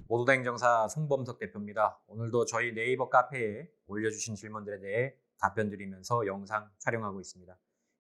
모두다 행정사 송범석 대표입니다. 오늘도 저희 네이버 카페에 올려주신 질문들에 대해 답변 드리면서 영상 촬영하고 있습니다.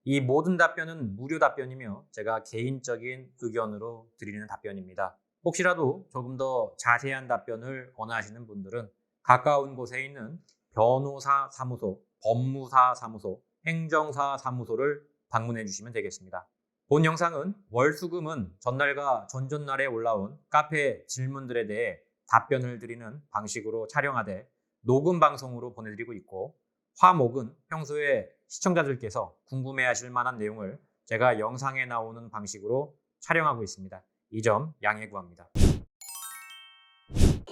이 모든 답변은 무료 답변이며 제가 개인적인 의견으로 드리는 답변입니다. 혹시라도 조금 더 자세한 답변을 원하시는 분들은 가까운 곳에 있는 변호사 사무소, 법무사 사무소, 행정사 사무소를 방문해 주시면 되겠습니다. 본 영상은 월수금은 전날과 전전날에 올라온 카페 질문들에 대해 답변을 드리는 방식으로 촬영하되 녹음 방송으로 보내드리고 있고, 화목은 평소에 시청자들께서 궁금해하실 만한 내용을 제가 영상에 나오는 방식으로 촬영하고 있습니다. 이 점 양해 구합니다.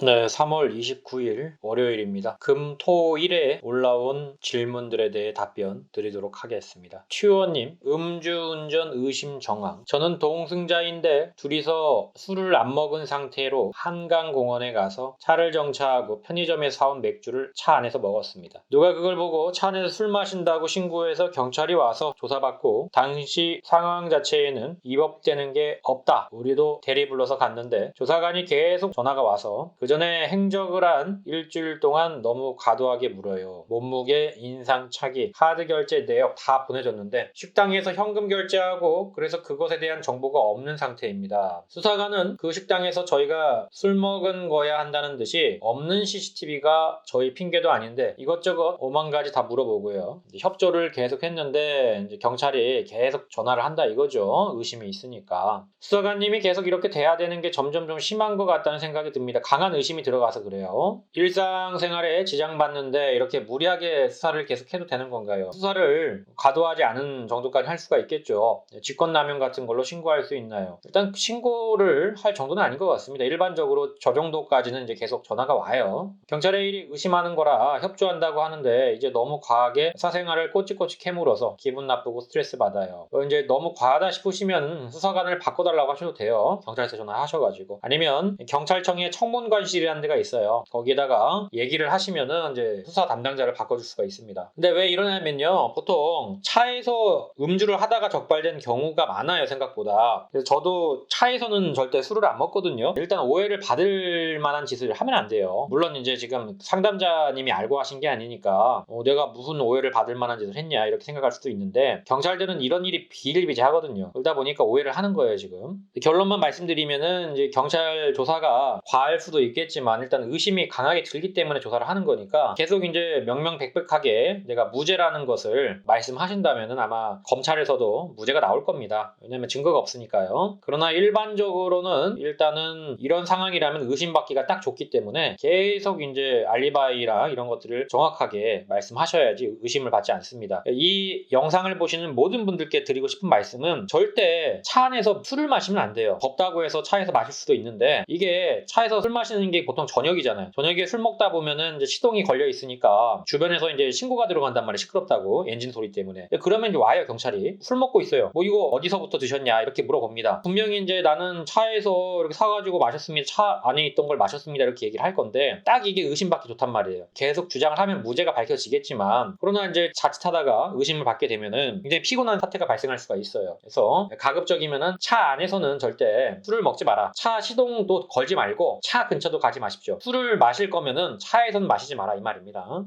네, 3월 29일 월요일입니다. 금, 토, 일에 올라온 질문들에 대해 답변 드리도록 하겠습니다. 튜어님, 음주운전 의심 정황. 저는 동승자인데 둘이서 술을 안 먹은 상태로 한강공원에 가서 차를 정차하고 편의점에 사온 맥주를 차 안에서 먹었습니다. 누가 그걸 보고 차 안에서 술 마신다고 신고해서 경찰이 와서 조사받고 당시 상황 자체에는 위법되는 게 없다. 우리도 대리 불러서 갔는데 조사관이 계속 전화가 와서 그 전에 행적을 한 일주일 동안 너무 과도하게 물어요. 몸무게, 인상 차기, 카드 결제 내역 다 보내줬는데 식당에서 현금 결제하고 그래서 그것에 대한 정보가 없는 상태입니다. 수사관은 그 식당에서 저희가 술 먹은 거야 한다는 듯이 없는 CCTV가 저희 핑계도 아닌데 이것저것 오만 가지 다 물어보고요. 협조를 계속 했는데 이제 경찰이 계속 전화를 한다 이거죠. 의심이 있으니까. 수사관님이 계속 이렇게 돼야 되는 게 점점 좀 심한 것 같다는 생각이 듭니다. 강한 의심이 들어가서 그래요. 일상생활에 지장받는데 이렇게 무리하게 수사를 계속해도 되는 건가요? 수사를 과도하지 않은 정도까지 할 수가 있겠죠. 직권남용 같은 걸로 신고할 수 있나요? 일단 신고를 할 정도는 아닌 것 같습니다. 일반적으로 저 정도까지는 이제 계속 전화가 와요. 경찰에 일이 의심하는 거라 협조한다고 하는데 이제 너무 과하게 사생활을 꼬치꼬치 캐물어서 기분 나쁘고 스트레스 받아요. 이제 너무 과하다 싶으시면 수사관을 바꿔달라고 하셔도 돼요. 경찰서 전화하셔가지고. 아니면 경찰청에 청문관실이라는 데가 있어요. 거기에다가 얘기를 하시면은 이제 수사 담당자를 바꿔줄 수가 있습니다. 근데 왜 이러냐면요. 보통 차에서 음주를 하다가 적발된 경우가 많아요, 생각보다. 그래서 저도 차에서는 절대 술을 안 먹거든요. 일단 오해를 받을 만한 짓을 하면 안 돼요. 물론 이제 지금 상담자님이 알고 하신 게 아니니까 내가 무슨 오해를 받을 만한 짓을 했냐 이렇게 생각할 수도 있는데 경찰들은 이런 일이 비일비재하거든요. 그러다 보니까 오해를 하는 거예요, 지금. 결론만 말씀드리면은 이제 경찰 조사가 과할 수도 있겠지만 일단 의심이 강하게 들기 때문에 조사를 하는 거니까 계속 이제 명명백백하게 내가 무죄라는 것을 말씀하신다면은 아마 검찰에서도 무죄가 나올 겁니다. 왜냐면 증거가 없으니까요. 그러나 일반적으로는 일단은 이런 상황이라면 의심받기가 딱 좋기 때문에 계속 이제 알리바이랑 이런 것들을 정확하게 말씀하셔야지 의심을 받지 않습니다. 이 영상을 보시는 모든 분들께 드리고 싶은 말씀은 절대 차 안에서 술을 마시면 안 돼요. 덥다고 해서 차에서 마실 수도 있는데 이게 차에서 술 마시는 게 보통 저녁이잖아요. 저녁에 술 먹다 보면은 이제 시동이 걸려 있으니까 주변에서 이제 신고가 들어간단 말이에요. 시끄럽다고 엔진 소리 때문에. 그러면 이제 와요, 경찰이. 술 먹고 있어요. 뭐 이거 어디서부터 드셨냐 이렇게 물어봅니다. 분명히 이제 나는 차에서 이렇게 사가지고 마셨습니다. 차 안에 있던 걸 마셨습니다. 이렇게 얘기를 할 건데 딱 이게 의심받기 좋단 말이에요. 계속 주장을 하면 무죄가 밝혀지겠지만 그러나 이제 자칫하다가 의심을 받게 되면은 굉장히 피곤한 사태가 발생할 수가 있어요. 그래서 가급적이면은 차 안에서는 절대 술을 먹지 마라. 차 시동도 걸지 말고 차 근처도 가지 마십시오. 술을 마실 거면은 차에서는 마시지 마라 이 말입니다.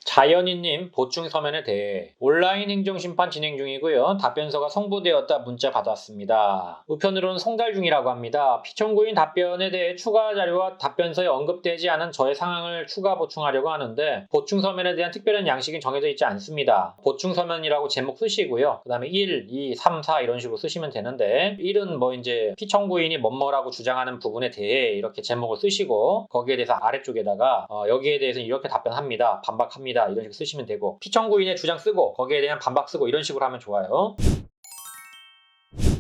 자연이님 보충 서면에 대해 온라인 행정심판 진행 중이고요. 답변서가 송부되었다 문자 받았습니다. 우편으로는 송달 중이라고 합니다. 피청구인 답변에 대해 추가 자료와 답변서에 언급되지 않은 저의 상황을 추가 보충하려고 하는데 보충 서면에 대한 특별한 양식은 정해져 있지 않습니다. 보충 서면이라고 제목 쓰시고요. 그 다음에 1, 2, 3, 4 이런 식으로 쓰시면 되는데 1은 뭐 이제 피청구인이 뭐뭐라고 주장하는 부분에 대해 이렇게 제목을 쓰시고 거기에 대해서 아래쪽에다가 여기에 대해서 이렇게 답변합니다. 반박합니다. 이런 식으로 쓰시면 되고 피청구인의 주장 쓰고 거기에 대한 반박 쓰고 이런 식으로 하면 좋아요.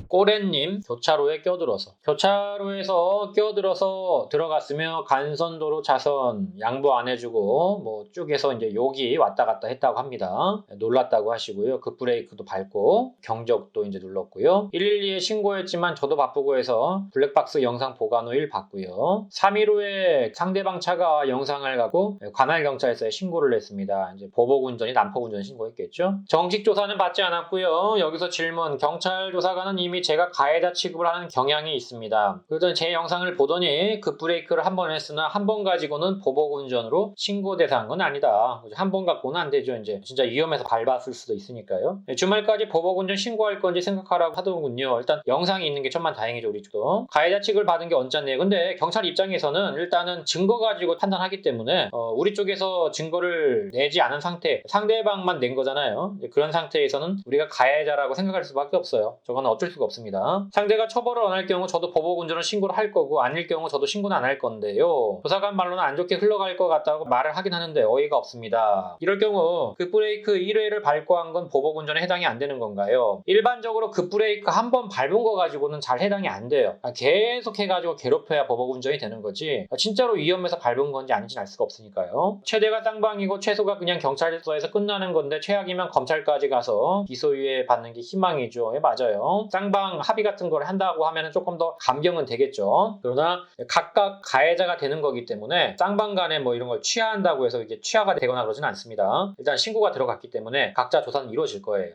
꼬렌님 교차로에 껴들어서 교차로에서 껴들어서 들어갔으며 간선도로 차선 양보 안 해주고 뭐 쭉에서 이제 욕이 왔다 갔다 했다고 합니다. 놀랐다고 하시고요. 급브레이크도 밟고 경적도 이제 눌렀고요. 112에 신고했지만 저도 바쁘고 해서 블랙박스 영상 보관 후일 받고요. 3일 후에 상대방 차가 영상을 갖고 관할경찰서에 신고를 했습니다. 이제 보복운전이 난폭운전 신고했겠죠. 정식 조사는 받지 않았고요. 여기서 질문 경찰 조사관은 이미 사람이 제가 가해자 취급을 하는 경향이 있습니다. 그러더니 제 영상을 보더니 급브레이크를 한 번 했으나 한 번 가지고는 보복운전으로 신고 대상한 건 아니다. 한 번 갖고는 안 되죠. 이제 진짜 위험해서 밟았을 수도 있으니까요. 주말까지 보복운전 신고할 건지 생각하라고 하더군요. 일단 영상이 있는 게 천만 다행이죠. 우리 쪽도 가해자 취급을 받은 게 언짢네요. 근데 경찰 입장에서는 일단은 증거 가지고 판단하기 때문에 우리 쪽에서 증거를 내지 않은 상태, 상대방만 낸 거잖아요. 그런 상태에서는 우리가 가해자라고 생각할 수밖에 없어요. 저거는 어쩔 수가 없습니다. 상대가 처벌을 안 할 경우 저도 보복운전을 신고를 할 거고, 아닐 경우 저도 신고는 안 할 건데요. 조사관 말로는 안 좋게 흘러갈 것 같다고 말을 하긴 하는데 어이가 없습니다. 이럴 경우 급브레이크 1회를 밟고 한 건 보복운전에 해당이 안 되는 건가요? 일반적으로 급브레이크 한 번 밟은 거 가지고는 잘 해당이 안 돼요. 계속 해가지고 괴롭혀야 보복운전이 되는 거지, 진짜로 위험해서 밟은 건지 아닌지는 알 수가 없으니까요. 최대가 쌍방이고 최소가 그냥 경찰서에서 끝나는 건데, 최악이면 검찰까지 가서 기소유예 받는 게 희망이죠. 예, 맞아요. 쌍방 합의 같은 걸 한다고 하면 조금 더 감경은 되겠죠. 그러나 각각 가해자가 되는 거기 때문에 쌍방 간에 뭐 이런 걸 취하한다고 해서 이게 취하가 되거나 그러진 않습니다. 일단 신고가 들어갔기 때문에 각자 조사는 이루어질 거예요.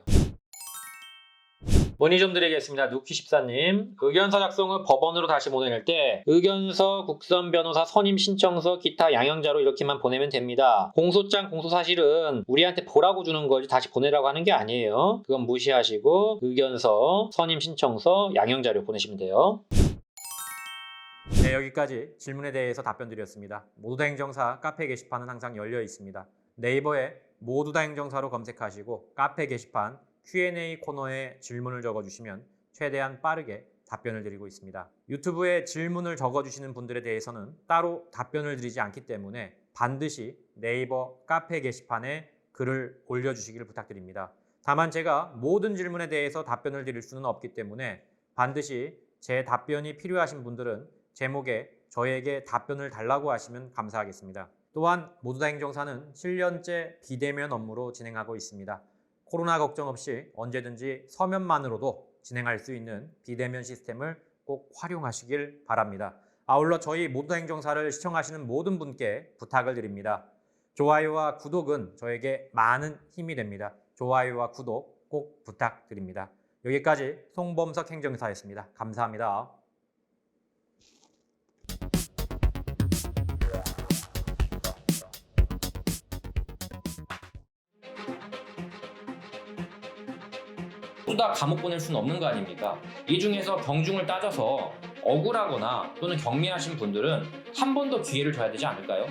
문의 좀 드리겠습니다. 누키14님. 의견서 작성 후 법원으로 다시 보낼 때 의견서, 국선 변호사 선임 신청서, 기타 양형자료 이렇게만 보내면 됩니다. 공소장, 공소사실은 우리한테 보라고 주는 거지 다시 보내라고 하는 게 아니에요. 그건 무시하시고 의견서, 선임 신청서, 양형자료 보내시면 돼요. 네, 여기까지 질문에 대해서 답변 드렸습니다. 모두다 행정사 카페 게시판은 항상 열려 있습니다. 네이버에 모두다 행정사로 검색하시고 카페 게시판 Q&A 코너에 질문을 적어주시면 최대한 빠르게 답변을 드리고 있습니다. 유튜브에 질문을 적어주시는 분들에 대해서는 따로 답변을 드리지 않기 때문에 반드시 네이버 카페 게시판에 글을 올려주시기를 부탁드립니다. 다만 제가 모든 질문에 대해서 답변을 드릴 수는 없기 때문에 반드시 제 답변이 필요하신 분들은 제목에 저에게 답변을 달라고 하시면 감사하겠습니다. 또한 모두다 행정사는 7년째 비대면 업무로 진행하고 있습니다. 코로나 걱정 없이 언제든지 서면만으로도 진행할 수 있는 비대면 시스템을 꼭 활용하시길 바랍니다. 아울러 저희 모두다 행정사를 시청하시는 모든 분께 부탁을 드립니다. 좋아요와 구독은 저에게 많은 힘이 됩니다. 좋아요와 구독 꼭 부탁드립니다. 여기까지 송범석 행정사였습니다. 감사합니다. 모두 다 감옥 보낼 수는 없는 거 아닙니까? 이 중에서 경중을 따져서 억울하거나 또는 경미하신 분들은 한 번 더 기회를 줘야 되지 않을까요?